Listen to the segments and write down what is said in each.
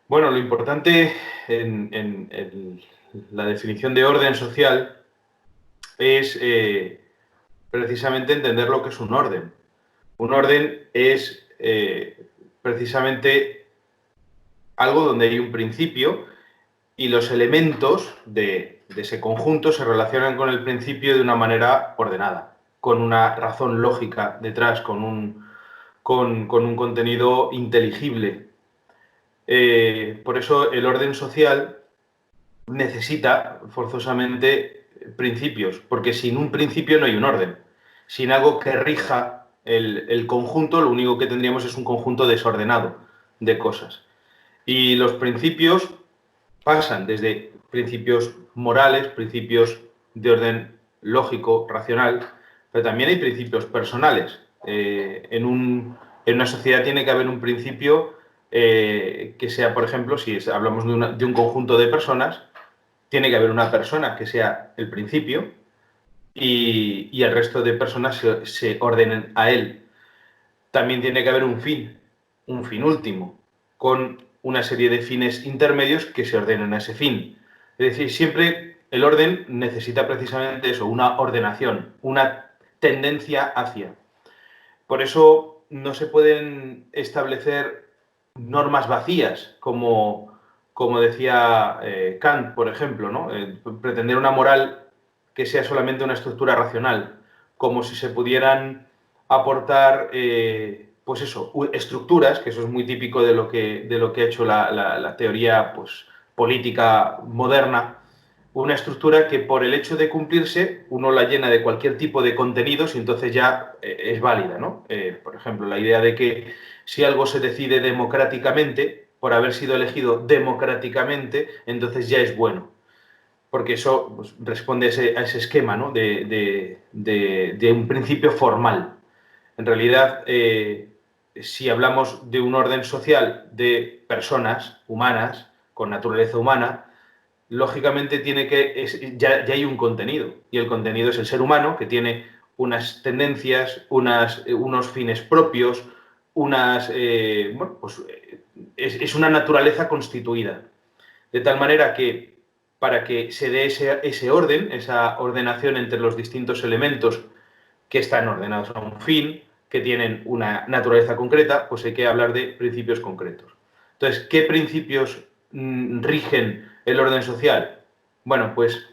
Bueno, lo importante en la definición de orden social es precisamente entender lo que es un orden. Un orden es precisamente algo donde hay un principio y los elementos de ese conjunto se relacionan con el principio de una manera ordenada, con una razón lógica detrás, con un contenido inteligible. Por eso el orden social necesita forzosamente principios, porque sin un principio no hay un orden. Sin algo que rija el conjunto, lo único que tendríamos es un conjunto desordenado de cosas. Y los principios pasan desde principios morales, principios de orden lógico, racional, pero también hay principios personales. En una sociedad tiene que haber un principio que sea, por ejemplo, si hablamos de un conjunto de personas, tiene que haber una persona que sea el principio y el resto de personas se ordenen a él. También tiene que haber un fin último, con una serie de fines intermedios que se ordenen a ese fin. Es decir, siempre el orden necesita precisamente eso, una ordenación, una tendencia hacia. Por eso no se pueden establecer normas vacías, como decía Kant, por ejemplo, ¿no? Pretender una moral que sea solamente una estructura racional, como si se pudieran aportar, pues eso, estructuras, que eso es muy típico de lo que ha hecho la teoría pues, política moderna, una estructura que por el hecho de cumplirse uno la llena de cualquier tipo de contenidos y entonces ya es válida, ¿no? Por ejemplo, la idea de que si algo se decide democráticamente, por haber sido elegido democráticamente, entonces ya es bueno. Porque eso pues, responde a ese esquema, ¿no? De un principio formal. En realidad, si hablamos de un orden social de personas humanas, con naturaleza humana, lógicamente ya hay un contenido, y el contenido es el ser humano, que tiene unas tendencias, unos fines propios, bueno, pues es una naturaleza constituida. De tal manera que para que se dé ese orden, esa ordenación entre los distintos elementos que están ordenados a un fin, que tienen una naturaleza concreta, pues hay que hablar de principios concretos. Entonces, ¿qué principios rigen el orden social? Bueno, pues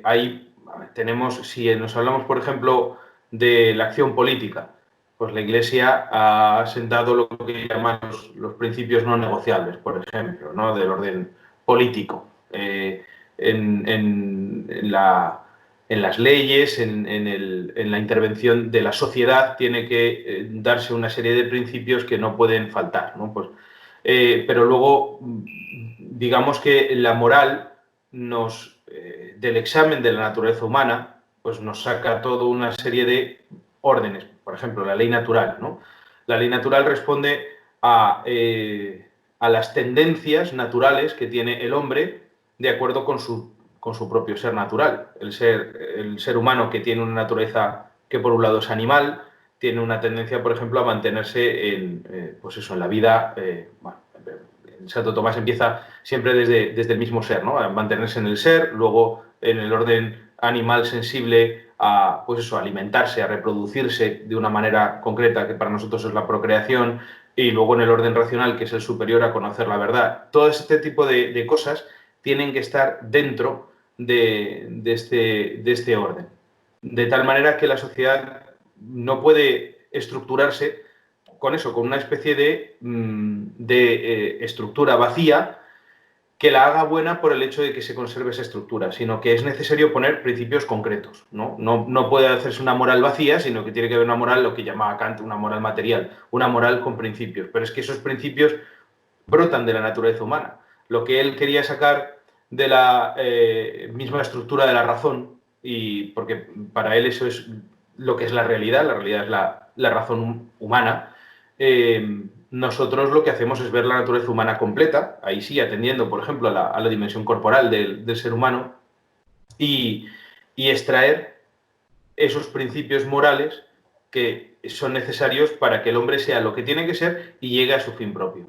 ahí tenemos, si nos hablamos, por ejemplo, de la acción política, pues la Iglesia ha sentado lo que llaman los principios no negociables, por ejemplo, ¿no? Del orden político. En las leyes, en la intervención de la sociedad, tiene que darse una serie de principios que no pueden faltar, ¿no? Pues, pero luego, digamos que la moral del examen de la naturaleza humana, pues nos saca toda una serie de órdenes. Por ejemplo, la ley natural, ¿no? La ley natural responde a las tendencias naturales que tiene el hombre de acuerdo con su propio ser natural. El ser humano, que tiene una naturaleza que por un lado es animal, tiene una tendencia, por ejemplo, a mantenerse pues eso, en la vida. Bueno, Santo Tomás empieza siempre desde el mismo ser, ¿no? A mantenerse en el ser, luego en el orden animal sensible a, pues eso, a alimentarse, a reproducirse de una manera concreta, que para nosotros es la procreación, y luego en el orden racional, que es el superior, a conocer la verdad. Todo este tipo de cosas tienen que estar dentro de este orden. De tal manera que la sociedad no puede estructurarse con eso, con una especie de estructura vacía que la haga buena por el hecho de que se conserve esa estructura, sino que es necesario poner principios concretos. No puede hacerse una moral vacía, sino que tiene que haber una moral, lo que llamaba Kant, una moral material, una moral con principios. Pero es que esos principios brotan de la naturaleza humana. Lo que él quería sacar de la misma estructura de la razón, y porque para él eso es lo que es la realidad es la razón humana. Nosotros lo que hacemos es ver la naturaleza humana completa, ahí sí, atendiendo, por ejemplo, a la dimensión corporal del ser humano, y, y extraer esos principios morales que son necesarios para que el hombre sea lo que tiene que ser y llegue a su fin propio.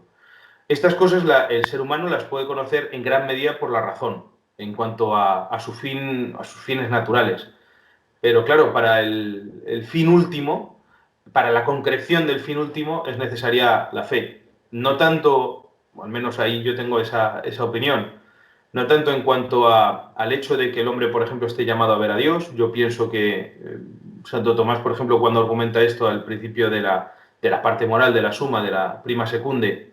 Estas cosas el ser humano las puede conocer en gran medida por la razón, en cuanto a sus fines naturales. Pero claro, para el fin último, para la concreción del fin último, es necesaria la fe. No tanto, o al menos ahí yo tengo esa opinión, no tanto en cuanto al hecho de que el hombre, por ejemplo, esté llamado a ver a Dios. Yo pienso que Santo Tomás, por ejemplo, cuando argumenta esto al principio de la parte moral, de la suma, de la prima secunde,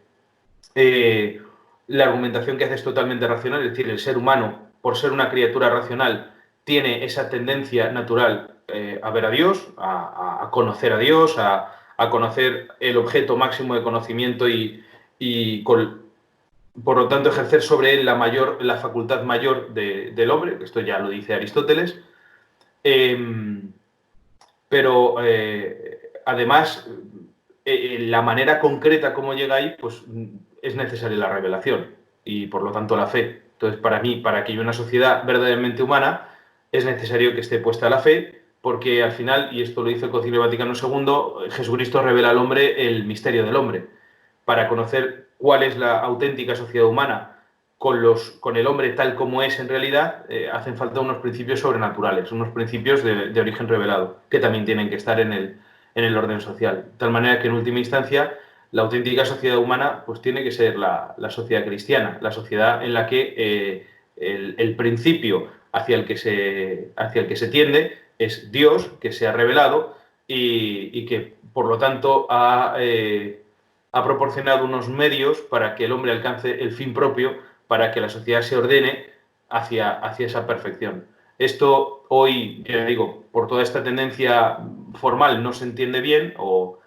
eh, la argumentación que hace es totalmente racional, es decir, el ser humano, por ser una criatura racional, tiene esa tendencia natural a ver a Dios, a conocer a Dios, a conocer el objeto máximo de conocimiento y por lo tanto ejercer sobre él la facultad mayor del hombre, esto ya lo dice Aristóteles, eh, pero además la manera concreta como llega ahí, pues es necesaria la revelación y por lo tanto la fe. Entonces, para mí, para que haya una sociedad verdaderamente humana, es necesario que esté puesta la fe, porque al final, y esto lo dice el Concilio Vaticano II, Jesucristo revela al hombre el misterio del hombre. Para conocer cuál es la auténtica sociedad humana con el hombre tal como es en realidad, hacen falta unos principios sobrenaturales, unos principios de origen revelado, que también tienen que estar en el orden social. De tal manera que en última instancia la auténtica sociedad humana pues tiene que ser la sociedad cristiana, la sociedad en la que el principio hacia el que se tiende es Dios, que se ha revelado y que por lo tanto ha proporcionado unos medios para que el hombre alcance el fin propio, para que la sociedad se ordene hacia esa perfección. Esto hoy, ya digo, por toda esta tendencia formal no se entiende bien o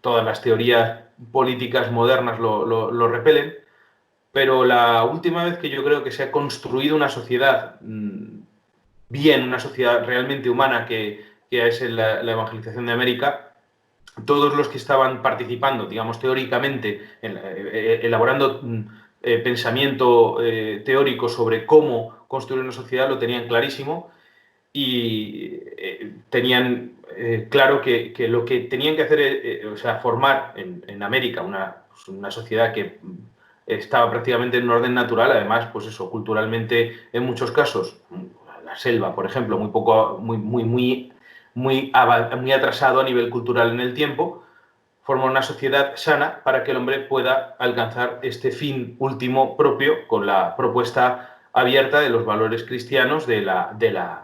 todas las teorías políticas modernas lo repelen, pero la última vez que yo creo que se ha construido una sociedad bien, una sociedad realmente humana que es la evangelización de América, todos los que estaban participando, digamos, teóricamente, elaborando pensamiento teórico sobre cómo construir una sociedad, lo tenían clarísimo y tenían claro que lo que tenían que hacer, o sea, formar en América una sociedad que estaba prácticamente en un orden natural, además, pues eso, culturalmente, en muchos casos, la selva, por ejemplo, muy atrasado a nivel cultural en el tiempo, formar una sociedad sana para que el hombre pueda alcanzar este fin último propio con la propuesta abierta de los valores cristianos,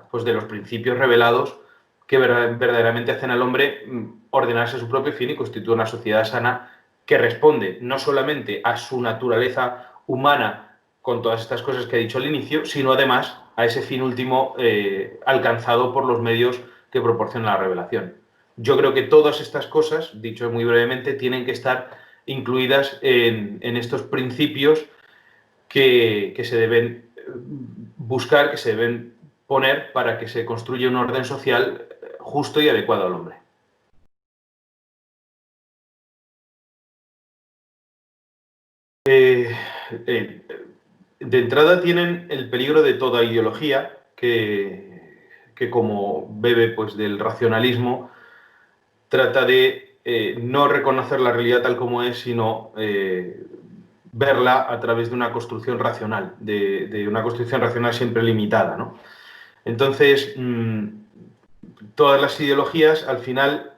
pues de los principios revelados que verdaderamente hacen al hombre ordenarse su propio fin y constituir una sociedad sana que responde no solamente a su naturaleza humana con todas estas cosas que he dicho al inicio, sino además a ese fin último alcanzado por los medios que proporciona la revelación. Yo creo que todas estas cosas, dicho muy brevemente, tienen que estar incluidas en estos principios que se deben buscar, que se deben poner para que se construya un orden social justo y adecuado al hombre. Eh, eh, de entrada tienen el peligro de toda ideología que como bebe pues, del racionalismo, trata de no reconocer la realidad tal como es, sino verla a través de una construcción racional, de una construcción racional siempre limitada, ¿no? Entonces, todas las ideologías al final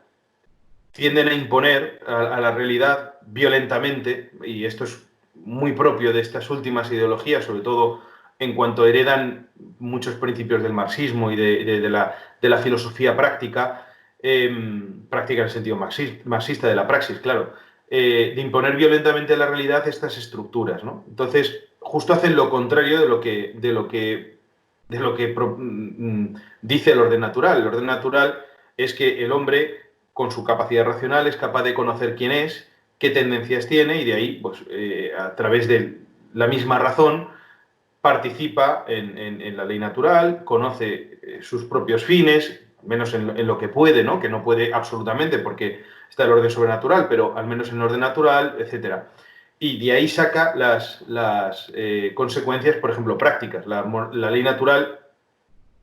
tienden a imponer a la realidad violentamente, y esto es muy propio de estas últimas ideologías, sobre todo en cuanto heredan muchos principios del marxismo y de la filosofía práctica, práctica en el sentido marxista de la praxis, claro, de imponer violentamente a la realidad estas estructuras, ¿no? Entonces, justo hacen lo contrario de lo que dice el orden natural. El orden natural es que el hombre, con su capacidad racional, es capaz de conocer quién es, qué tendencias tiene y de ahí, pues, a través de la misma razón, participa en la ley natural, conoce sus propios fines, menos en lo que puede, ¿no? Que no puede absolutamente porque está el orden sobrenatural, pero al menos en el orden natural, etc. Y de ahí saca las consecuencias, por ejemplo, prácticas. La ley natural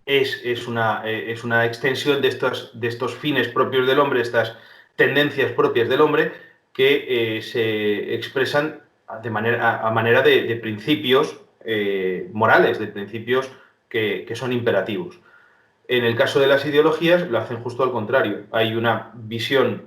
es una extensión de estos fines propios del hombre, estas tendencias propias del hombre, que se expresan a manera de principios morales, de principios que son imperativos. En el caso de las ideologías lo hacen justo al contrario. Hay una visión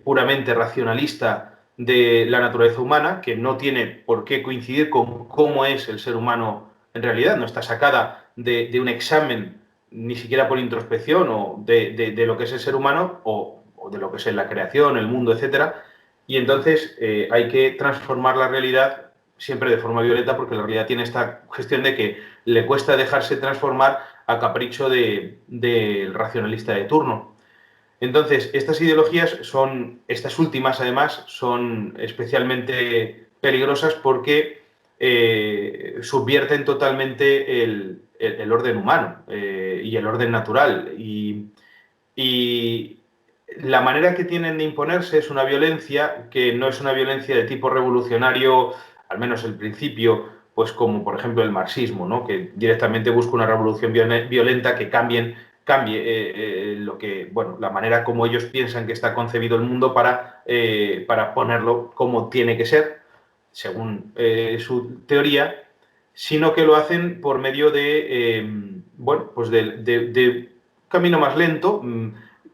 puramente racionalista de la naturaleza humana que no tiene por qué coincidir con cómo es el ser humano en realidad, no está sacada de un examen, ni siquiera por introspección, o de lo que es el ser humano, o de lo que es la creación, el mundo, etcétera. Y entonces hay que transformar la realidad siempre de forma violenta, porque la realidad tiene esta cuestión de que le cuesta dejarse transformar a capricho del racionalista de turno. Entonces, estas ideologías estas últimas además, son especialmente peligrosas porque subvierten totalmente el orden humano y el orden natural. Y la manera que tienen de imponerse es una violencia que no es una violencia de tipo revolucionario, al menos el principio, pues como por ejemplo el marxismo, ¿no? Que directamente busca una revolución violenta que cambie la manera como ellos piensan que está concebido el mundo para ponerlo como tiene que ser, según su teoría, sino que lo hacen por medio de camino más lento,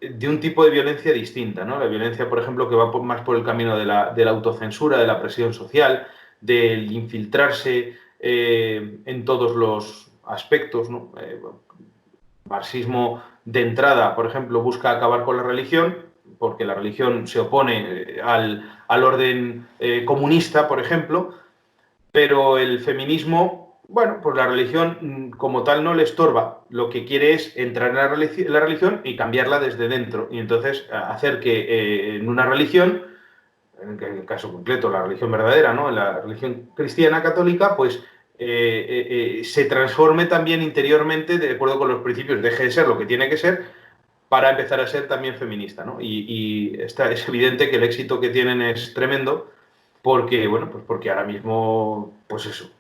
de un tipo de violencia distinta, ¿no? La violencia, por ejemplo, que va más por el camino de la autocensura, de la presión social, del infiltrarse en todos los aspectos, ¿no? Marxismo de entrada, por ejemplo, busca acabar con la religión, porque la religión se opone al orden comunista, por ejemplo, pero el feminismo, bueno, pues la religión como tal no le estorba. Lo que quiere es entrar en la religión y cambiarla desde dentro. Y entonces hacer que en una religión, en el caso concreto la religión verdadera, ¿no? La religión cristiana católica, pues se transforme también interiormente de acuerdo con los principios, deje de ser lo que tiene que ser para empezar a ser también feminista, ¿no? Es evidente que el éxito que tienen es tremendo porque, bueno, pues porque ahora mismo, pues eso,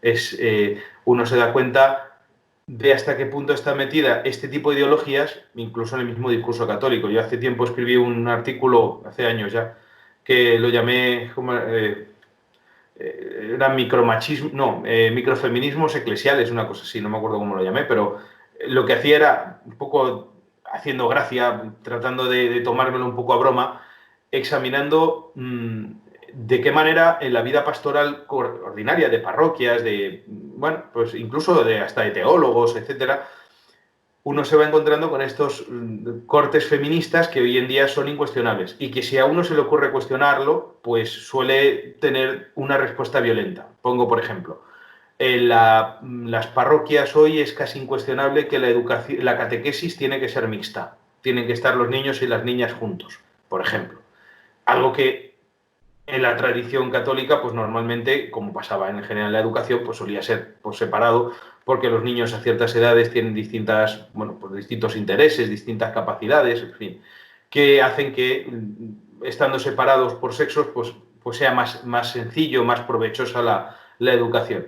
uno se da cuenta de hasta qué punto está metida este tipo de ideologías, incluso en el mismo discurso católico. Yo hace tiempo escribí un artículo, hace años ya, que lo llamé era micromachismo, no, microfeminismos eclesiales, una cosa así, no me acuerdo cómo lo llamé, pero lo que hacía era un poco haciendo gracia, tratando de tomármelo un poco a broma, examinando de qué manera en la vida pastoral ordinaria de parroquias, bueno, pues incluso hasta de teólogos, etcétera, uno se va encontrando con estos cortes feministas que hoy en día son incuestionables y que si a uno se le ocurre cuestionarlo, pues suele tener una respuesta violenta. Pongo, por ejemplo, en las parroquias hoy es casi incuestionable que la catequesis tiene que ser mixta. Tienen que estar los niños y las niñas juntos, por ejemplo. Algo que en la tradición católica, pues normalmente, como pasaba en general en la educación, pues solía ser por separado, porque los niños a ciertas edades tienen distintos intereses, distintas capacidades, en fin, que hacen que, estando separados por sexos, pues sea más sencillo, más provechosa la educación.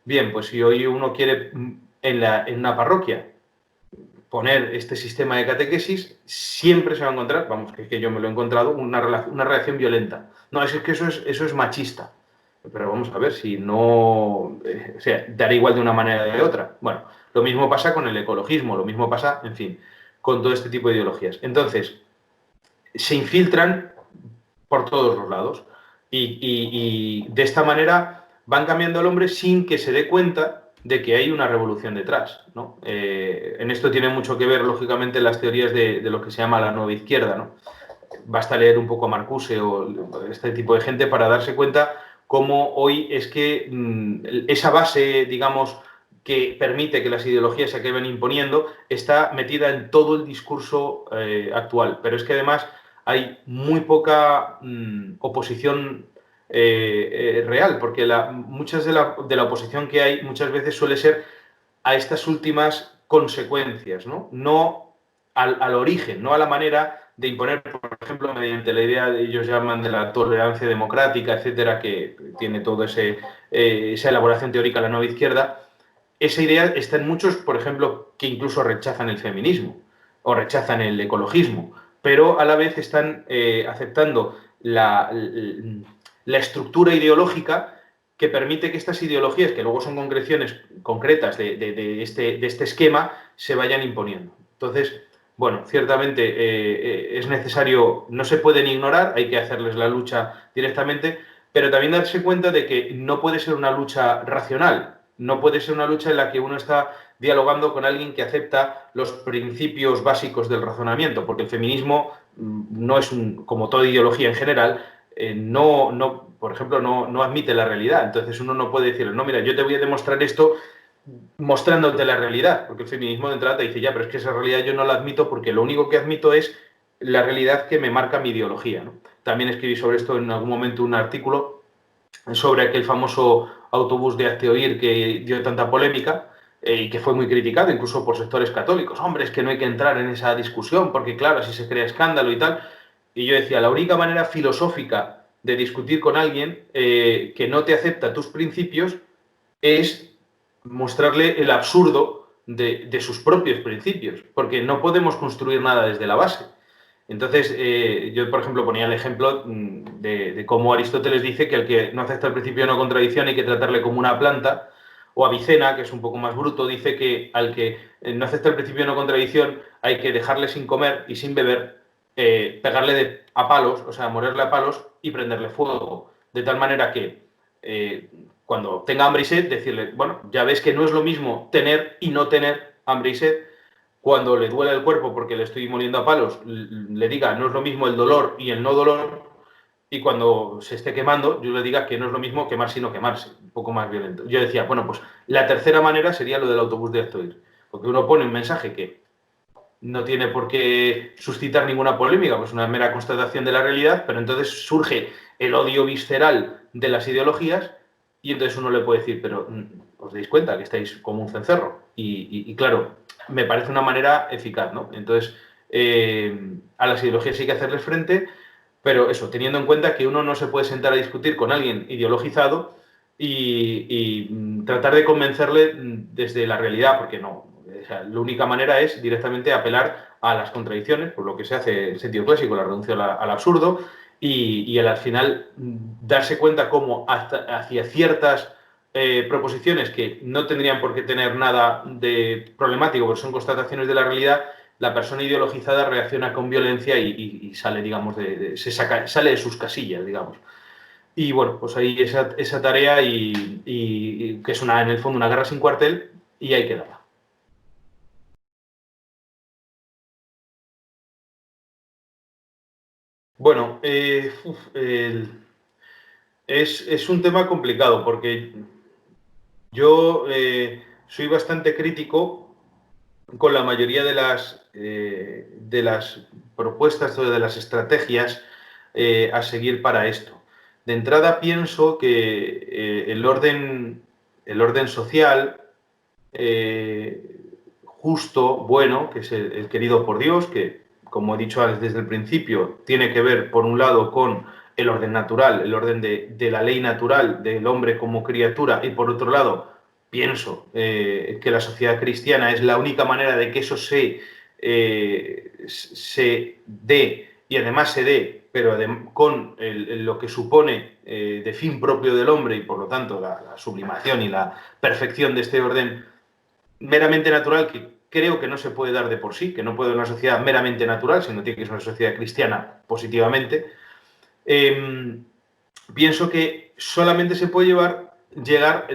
Bien, pues si hoy uno quiere en una parroquia poner este sistema de catequesis, siempre se va a encontrar, vamos, que yo me lo he encontrado, una reacción violenta. No, es que eso es machista. Pero vamos a ver si no... o sea, dará igual de una manera o de otra. Bueno, lo mismo pasa con el ecologismo, lo mismo pasa, en fin, con todo este tipo de ideologías. Entonces, se infiltran por todos los lados y de esta manera van cambiando al hombre sin que se dé cuenta de que hay una revolución detrás, ¿no? En esto tiene mucho que ver, lógicamente, las teorías de lo que se llama la nueva izquierda, ¿no? Basta leer un poco a Marcuse o este tipo de gente para darse cuenta cómo hoy es que esa base, digamos, que permite que las ideologías se acaben imponiendo, está metida en todo el discurso actual. Pero es que además hay muy poca oposición real, porque muchas de la oposición que hay muchas veces suele ser a estas últimas consecuencias, no al origen, no a la manera de imponer, por ejemplo, mediante la idea de ellos llaman de la tolerancia democrática, etcétera, que tiene toda esa elaboración teórica de la nueva izquierda. Esa idea está en muchos, por ejemplo, que incluso rechazan el feminismo o rechazan el ecologismo, pero a la vez están aceptando la estructura ideológica que permite que estas ideologías, que luego son concreciones concretas de este esquema, se vayan imponiendo. Entonces, bueno, ciertamente es necesario, no se pueden ignorar, hay que hacerles la lucha directamente, pero también darse cuenta de que no puede ser una lucha racional, no puede ser una lucha en la que uno está dialogando con alguien que acepta los principios básicos del razonamiento, porque el feminismo no es como toda ideología en general, por ejemplo, no admite la realidad. Entonces uno no puede decirle, no, mira, yo te voy a demostrar esto mostrándote la realidad, porque el feminismo de entrada te dice, ya, pero es que esa realidad yo no la admito porque lo único que admito es la realidad que me marca mi ideología, ¿no? También escribí sobre esto en algún momento un artículo sobre aquel famoso autobús de Hazte Oír que dio tanta polémica y que fue muy criticado incluso por sectores católicos. Hombre, es que no hay que entrar en esa discusión porque, claro, así se crea escándalo y tal. Y yo decía, la única manera filosófica de discutir con alguien que no te acepta tus principios es mostrarle el absurdo de sus propios principios, porque no podemos construir nada desde la base. Entonces, yo, por ejemplo, ponía el ejemplo de cómo Aristóteles dice que el que no acepta el principio de no contradicción hay que tratarle como una planta, o Avicena, que es un poco más bruto, dice que al que no acepta el principio de no contradicción hay que dejarle sin comer y sin beber, pegarle a palos, o sea, morirle a palos y prenderle fuego, de tal manera que cuando tenga hambre y sed, decirle, bueno, ya ves que no es lo mismo tener y no tener hambre y sed. Cuando le duele el cuerpo porque le estoy moliendo a palos, le diga, no es lo mismo el dolor y el no dolor. Y cuando se esté quemando, yo le diga que no es lo mismo quemarse y no quemarse, un poco más violento. Yo decía, bueno, pues la tercera manera sería lo del autobús de Hazte Oír. Porque uno pone un mensaje que no tiene por qué suscitar ninguna polémica, pues una mera constatación de la realidad, pero entonces surge el odio visceral de las ideologías y entonces uno le puede decir, pero os dais cuenta que estáis como un cencerro. Y claro, me parece una manera eficaz, ¿no? Entonces, a las ideologías hay que hacerles frente, pero eso, teniendo en cuenta que uno no se puede sentar a discutir con alguien ideologizado y tratar de convencerle desde la realidad, porque no. O sea, la única manera es directamente apelar a las contradicciones, por lo que se hace en sentido clásico, la reducción al absurdo, y al final darse cuenta cómo hacia ciertas proposiciones que no tendrían por qué tener nada de problemático, porque son constataciones de la realidad, la persona ideologizada reacciona con violencia y sale, digamos, sale de sus casillas, digamos. Y bueno, pues ahí esa tarea y que es en el fondo una guerra sin cuartel y hay que darla. Bueno, es un tema complicado porque yo soy bastante crítico con la mayoría de las propuestas o de las estrategias a seguir para esto. De entrada pienso que el orden social justo, bueno, que es el querido por Dios, que, como he dicho desde el principio, tiene que ver, por un lado, con el orden natural, el orden de la ley natural del hombre como criatura, y por otro lado, pienso que la sociedad cristiana es la única manera de que eso se dé, y además se dé, pero con lo que supone de fin propio del hombre y por lo tanto la sublimación y la perfección de este orden meramente natural que creo que no se puede dar de por sí, que no puede ser una sociedad meramente natural, sino tiene que ser una sociedad cristiana positivamente. Pienso que solamente se puede llegar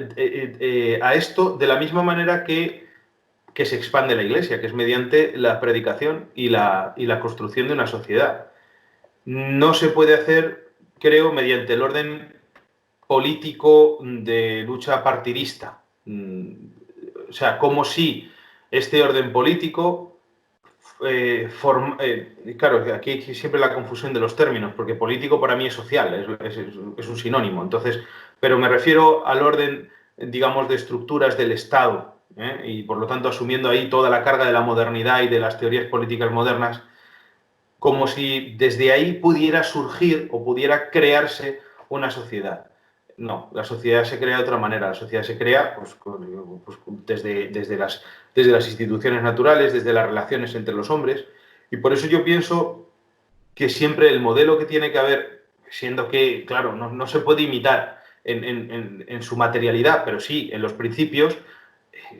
a esto de la misma manera que se expande la Iglesia, que es mediante la predicación y la construcción de una sociedad. No se puede hacer, creo, mediante el orden político de lucha partidista. O sea, como si este orden político, claro, aquí hay siempre la confusión de los términos, porque político para mí es social, es un sinónimo. Entonces, pero me refiero al orden, digamos, de estructuras del Estado, y por lo tanto asumiendo ahí toda la carga de la modernidad y de las teorías políticas modernas, como si desde ahí pudiera surgir o pudiera crearse una sociedad. No, la sociedad se crea de otra manera. La sociedad se crea desde las instituciones naturales, desde las relaciones entre los hombres. Y por eso yo pienso que siempre el modelo que tiene que haber siendo que, claro, no se puede imitar en su materialidad, pero sí en los principios,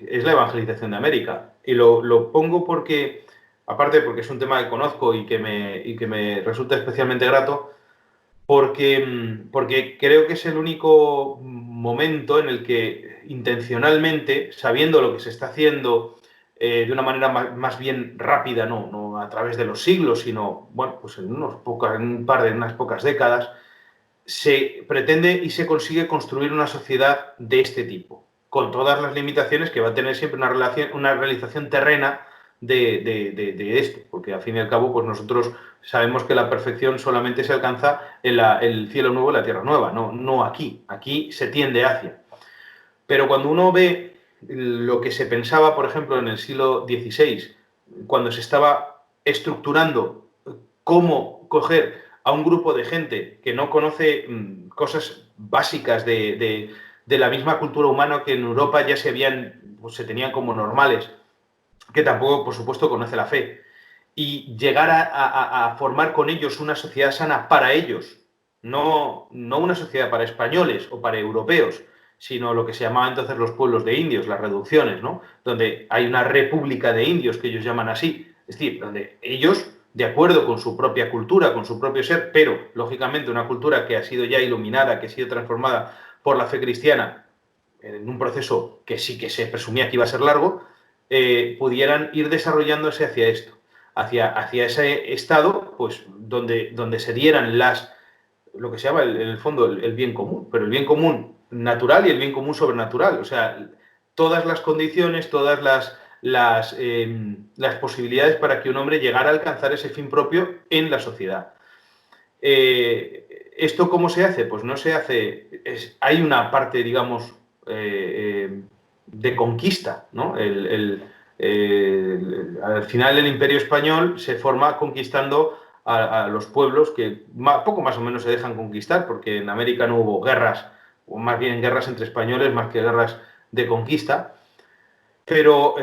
es la evangelización de América. Y lo pongo porque, aparte porque es un tema que conozco y que me resulta especialmente grato, porque creo que es el único momento en el que intencionalmente, sabiendo lo que se está haciendo de una manera más bien rápida, no a través de los siglos, sino bueno, pues en unas pocas décadas, se pretende y se consigue construir una sociedad de este tipo, con todas las limitaciones que va a tener siempre una realización terrena de esto, porque al fin y al cabo pues nosotros sabemos que la perfección solamente se alcanza en el cielo nuevo y la tierra nueva, no aquí se tiende hacia. Pero cuando uno ve lo que se pensaba, por ejemplo, en el siglo XVI, cuando se estaba estructurando cómo coger a un grupo de gente que no conoce cosas básicas de la misma cultura humana que en Europa ya pues, se tenían como normales, que tampoco, por supuesto, conoce la fe, y llegar a formar con ellos una sociedad sana para ellos, no una sociedad para españoles o para europeos, sino lo que se llamaba entonces los pueblos de indios, las reducciones, ¿no? Donde hay una república de indios que ellos llaman así, es decir, donde ellos, de acuerdo con su propia cultura, con su propio ser, pero lógicamente una cultura que ha sido ya iluminada, que ha sido transformada por la fe cristiana en un proceso que sí que se presumía que iba a ser largo, pudieran ir desarrollándose hacia esto, hacia ese estado pues, donde se dieran lo que se llama en el fondo el bien común, pero el bien común natural y el bien común sobrenatural, o sea, todas las condiciones, todas las posibilidades para que un hombre llegara a alcanzar ese fin propio en la sociedad. ¿Esto cómo se hace? Pues no se hace, hay una parte, digamos, de conquista, ¿no? Al final el Imperio Español se forma conquistando a los pueblos que poco más o menos se dejan conquistar, porque en América no hubo guerras, o más bien guerras entre españoles, más que guerras de conquista. Pero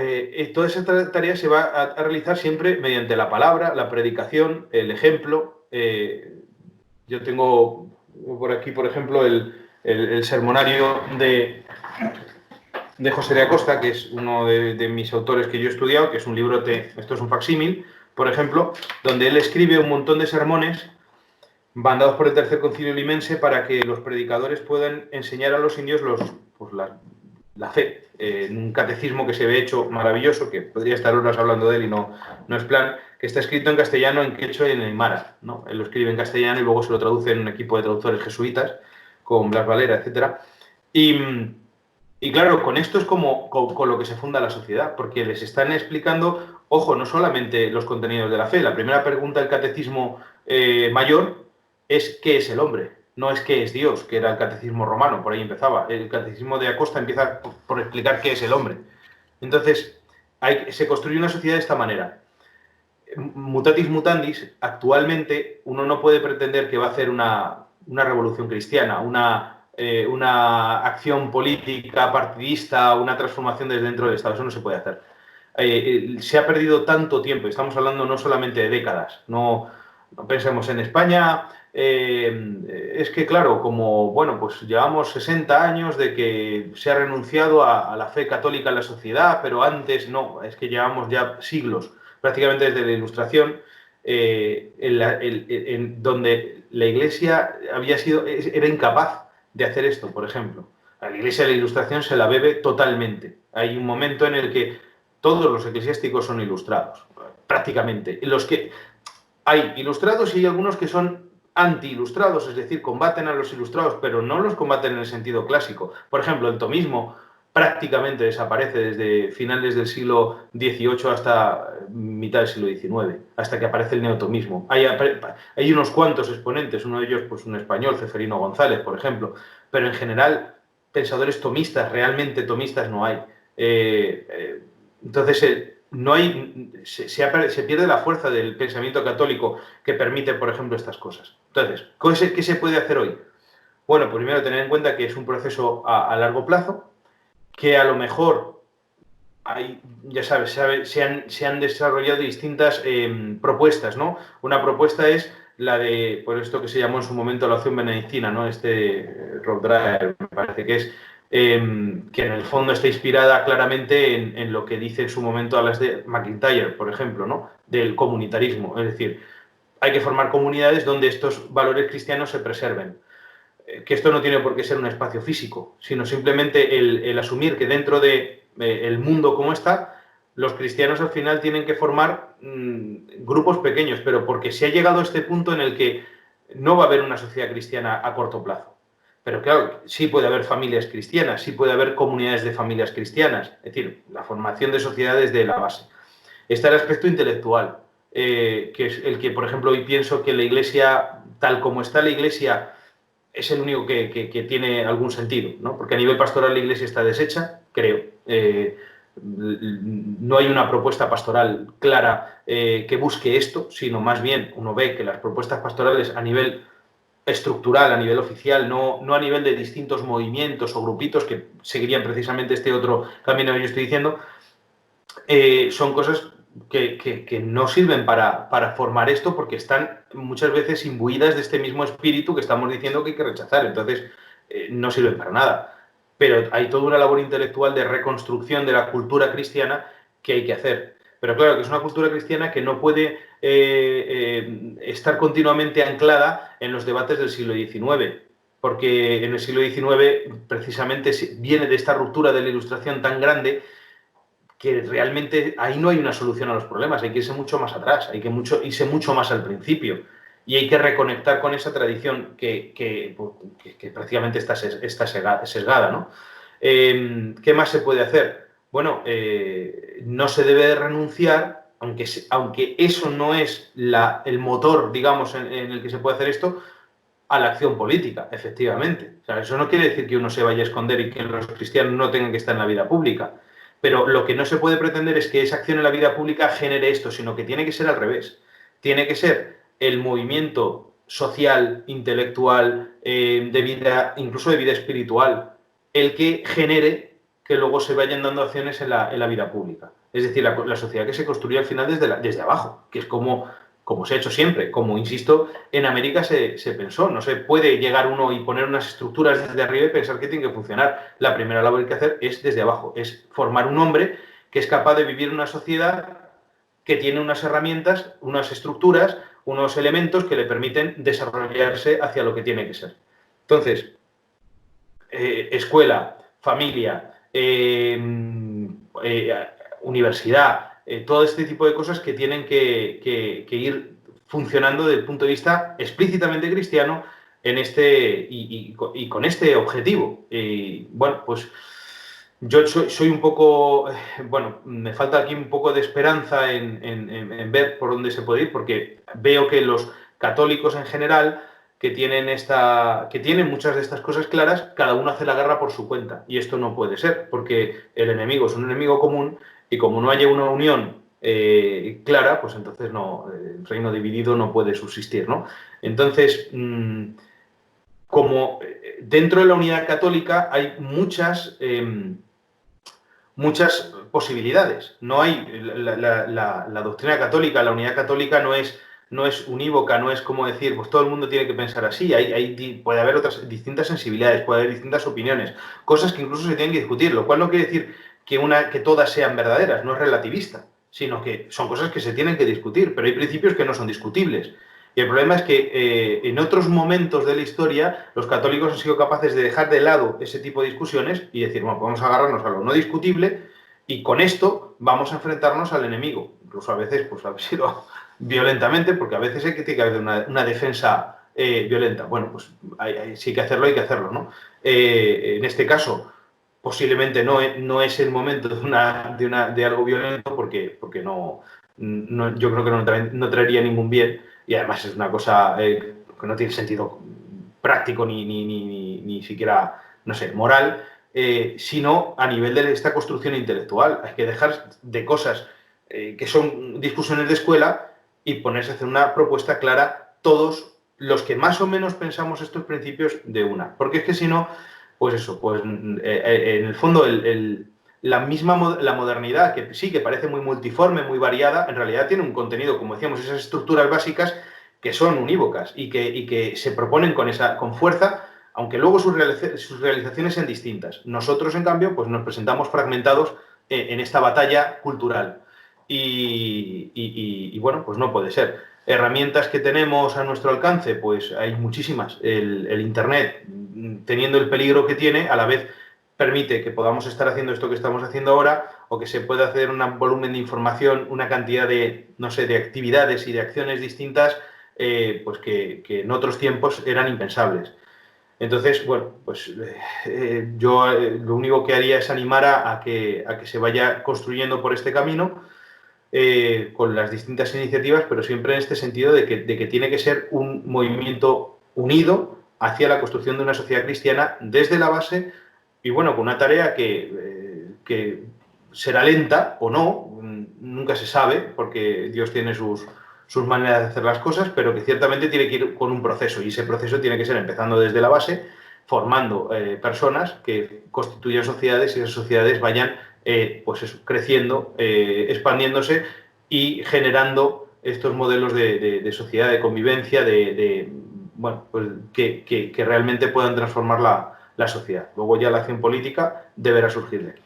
toda esa tarea se va a realizar siempre mediante la palabra, la predicación, el ejemplo. Yo tengo por aquí, por ejemplo, el sermonario de José de Acosta, que es uno de mis autores que yo he estudiado, que es un librote, esto es un facsímil, por ejemplo, donde él escribe un montón de sermones mandados por el Tercer Concilio Limense para que los predicadores puedan enseñar a los indios pues la fe. En un catecismo que se ve hecho maravilloso, que podría estar horas hablando de él y no es plan, que está escrito en castellano, en quechua y en aymara, ¿no? Él lo escribe en castellano y luego se lo traduce en un equipo de traductores jesuitas, con Blas Valera, etc. Y claro, con esto es como con lo que se funda la sociedad, porque les están explicando, ojo, no solamente los contenidos de la fe. La primera pregunta del catecismo mayor es ¿qué es el hombre? No es qué es Dios, que era el catecismo romano, por ahí empezaba. El catecismo de Acosta empieza por explicar qué es el hombre. Entonces, se construye una sociedad de esta manera. Mutatis mutandis, actualmente uno no puede pretender que va a hacer una revolución cristiana, una acción política partidista, una transformación desde dentro del Estado. Eso no se puede hacer. Se ha perdido tanto tiempo, estamos hablando no solamente de décadas, no pensemos en España, es que claro, como bueno, pues llevamos 60 años de que se ha renunciado a la fe católica en la sociedad, pero antes no, es que llevamos ya siglos, prácticamente desde la Ilustración, donde la Iglesia era incapaz de hacer esto, por ejemplo. A la Iglesia de la Ilustración se la bebe totalmente. Hay un momento en el que todos los eclesiásticos son ilustrados, prácticamente. Hay ilustrados y hay algunos que son anti-ilustrados, es decir, combaten a los ilustrados, pero no los combaten en el sentido clásico. Por ejemplo, el tomismo prácticamente desaparece desde finales del siglo XVIII hasta mitad del siglo XIX, hasta que aparece el neotomismo. Hay unos cuantos exponentes, uno de ellos pues un español, Ceferino González, por ejemplo, pero en general pensadores tomistas, realmente tomistas no hay. Entonces, no hay, se pierde la fuerza del pensamiento católico que permite, por ejemplo, estas cosas. Entonces, ¿qué se puede hacer hoy? Bueno, pues primero tener en cuenta que es un proceso a largo plazo, que a lo mejor ya sabes, se han desarrollado distintas propuestas, ¿no? Una propuesta es la de, por esto que se llamó en su momento la opción benedictina, ¿no? Rob Dreher, me parece que es, que en el fondo está inspirada claramente en lo que dice en su momento Alasdair MacIntyre, por ejemplo, ¿no? Del comunitarismo. Es decir, hay que formar comunidades donde estos valores cristianos se preserven. Que esto no tiene por qué ser un espacio físico, sino simplemente el asumir que dentro de el mundo como está, los cristianos al final tienen que formar grupos pequeños, pero porque se ha llegado a este punto en el que no va a haber una sociedad cristiana a corto plazo. Pero claro, sí puede haber familias cristianas, sí puede haber comunidades de familias cristianas, es decir, la formación de sociedades de la base. Está el aspecto intelectual, que es el que, por ejemplo, hoy pienso que la Iglesia, tal como está la Iglesia, es el único que tiene algún sentido, ¿no? Porque a nivel pastoral la Iglesia está deshecha, creo. No hay una propuesta pastoral clara que busque esto, sino más bien uno ve que las propuestas pastorales a nivel estructural, a nivel oficial, no a nivel de distintos movimientos o grupitos que seguirían precisamente este otro camino que yo estoy diciendo, son cosas que no sirven para formar esto porque están muchas veces imbuidas de este mismo espíritu que estamos diciendo que hay que rechazar. Entonces, no sirven para nada. Pero hay toda una labor intelectual de reconstrucción de la cultura cristiana que hay que hacer. Pero claro, que es una cultura cristiana que no puede estar continuamente anclada en los debates del siglo XIX, porque en el siglo XIX precisamente viene de esta ruptura de la Ilustración tan grande que realmente ahí no hay una solución a los problemas, hay que irse mucho más atrás, hay que irse mucho más al principio y hay que reconectar con esa tradición que prácticamente está sesgada, ¿no? ¿Qué más se puede hacer? Bueno, no se debe renunciar, aunque eso no es el motor, digamos, en el que se puede hacer esto, a la acción política, efectivamente. O sea, eso no quiere decir que uno se vaya a esconder y que los cristianos no tengan que estar en la vida pública. Pero lo que no se puede pretender es que esa acción en la vida pública genere esto, sino que tiene que ser al revés. Tiene que ser el movimiento social, intelectual, de vida, incluso de vida espiritual, el que genere que luego se vayan dando acciones en la vida pública. Es decir, la sociedad que se construye al final desde abajo, que es como se ha hecho siempre. Como, insisto, en América se pensó. No se puede llegar uno y poner unas estructuras desde arriba y pensar que tiene que funcionar. La primera labor que hay que hacer es desde abajo, es formar un hombre que es capaz de vivir en una sociedad que tiene unas herramientas, unas estructuras, unos elementos que le permiten desarrollarse hacia lo que tiene que ser. Entonces, escuela, familia, universidad, todo este tipo de cosas que tienen que ir funcionando desde el punto de vista explícitamente cristiano y con este objetivo. Y bueno, pues yo soy un poco, bueno, me falta aquí un poco de esperanza en ver por dónde se puede ir, porque veo que los católicos en general que tienen muchas de estas cosas claras, cada uno hace la guerra por su cuenta. Y esto no puede ser, porque el enemigo es un enemigo común y como no haya una unión clara, pues entonces el reino dividido no puede subsistir, ¿no? Entonces, como dentro de la unidad católica hay muchas posibilidades. No hay la doctrina católica, la unidad católica no es unívoca, no es como decir, pues todo el mundo tiene que pensar así. Puede haber otras distintas sensibilidades, puede haber distintas opiniones, cosas que incluso se tienen que discutir, lo cual no quiere decir que todas sean verdaderas, no es relativista, sino que son cosas que se tienen que discutir, pero hay principios que no son discutibles. Y el problema es que en otros momentos de la historia los católicos han sido capaces de dejar de lado ese tipo de discusiones y decir, bueno, vamos a agarrarnos a lo no discutible y con esto vamos a enfrentarnos al enemigo. Incluso a veces, pues ha sido violentamente, porque a veces tiene que haber una defensa violenta. Bueno, pues sí que hay que hacerlo, ¿no? En este caso, posiblemente no es el momento de algo violento porque yo creo que no traería ningún bien y además es una cosa que no tiene sentido práctico ni siquiera, no sé, moral, sino a nivel de esta construcción intelectual. Hay que dejar de cosas que son discusiones de escuela y ponerse a hacer una propuesta clara todos los que más o menos pensamos estos principios de una. Porque es que si no, pues eso, pues en el fondo la modernidad, que sí que parece muy multiforme, muy variada, en realidad tiene un contenido, como decíamos, esas estructuras básicas que son unívocas y que se proponen con fuerza, aunque luego sus realizaciones sean distintas. Nosotros, en cambio, pues nos presentamos fragmentados en esta batalla cultural. Y bueno, pues no puede ser. Herramientas que tenemos a nuestro alcance, pues hay muchísimas. El Internet, teniendo el peligro que tiene, a la vez permite que podamos estar haciendo esto que estamos haciendo ahora, o que se pueda hacer un volumen de información, una cantidad de, no sé, de actividades y de acciones distintas, pues que en otros tiempos eran impensables. Entonces, bueno, pues yo lo único que haría es animar a que se vaya construyendo por este camino, con las distintas iniciativas, pero siempre en este sentido de que tiene que ser un movimiento unido hacia la construcción de una sociedad cristiana desde la base, y bueno, con una tarea que será lenta o no, nunca se sabe, porque Dios tiene sus maneras de hacer las cosas, pero que ciertamente tiene que ir con un proceso, y ese proceso tiene que ser empezando desde la base, formando personas que constituyan sociedades, y esas sociedades vayan pues eso, creciendo, expandiéndose y generando estos modelos de sociedad, de convivencia, bueno, pues que realmente puedan transformar la sociedad. Luego ya la acción política deberá surgir de ahí.